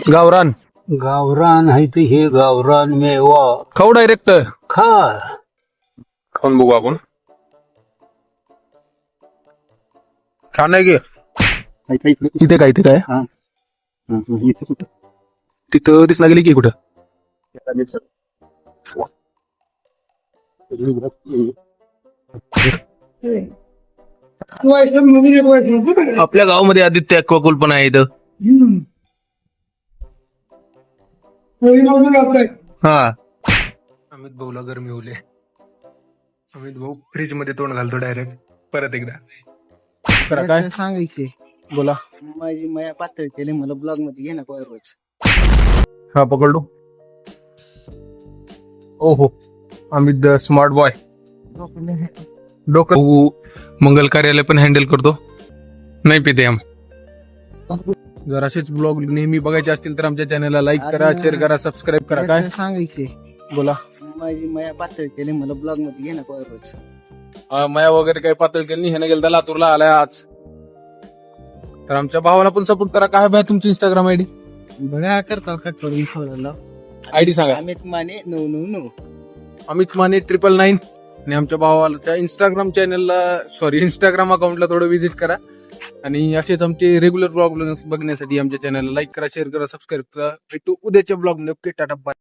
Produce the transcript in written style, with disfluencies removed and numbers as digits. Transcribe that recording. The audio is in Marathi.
गावरान गावरान आहे ते हे गावरान मेवा खाऊ डायरेक्ट खा खाऊन बघू आपण. छान आहे की. इथे काय इथे काय हा. इथं कुठं तिथं दिसला गेली की कुठं. आपल्या गावामध्ये आदित्य ॲक्वाकूल पण आहे इथं. हा अमित भाऊला गरमी होले. अमित भाऊ फ्रीज मध्ये तोंड घालतो डायरेक्ट परत एकदा. करा काय सांगायचे बोला. माझी माया पातळ केले मला ब्लॉग मध्ये घे ना रोज. हा पकडलो. ओहो अमित स्मार्ट बॉय. डोकं भाऊ मंगल कार्यालय पण हँडल करतो. नाही पिते आम. जर असेच ब्लॉग नेहमी बघायचे असतील तर आमच्या चॅनलला लाईक करा, शेअर करा, सबस्क्राईब करा. काय सांगायचे बोला. माझी माया पातळ केले मला ब्लॉग मध्ये घे ना रोज. माया वगैरे काही पातळ केली नाही. ह्याने गेलता लातूरला आलाय आज. तर आमच्या भावाला पण सपोर्ट करा. काय भाई तुमची इंस्टाग्राम आयडी बघा करता का करून ठेवलेला आयडी सांगा. अमित माने 999. अमित माने 999. आणि आमच्या भावाच्या इंस्टाग्राम इंस्टाग्राम अकाउंटला थोडं व्हिजिट करा. आणि असेच आमचे रेग्युलर ब्लॉग बघण्यासाठी आमच्या चॅनलला लाईक करा, शेअर करा, सबस्क्राईब करा. भेटू उद्याच्या ब्लॉग. नक्की टाटा बाय.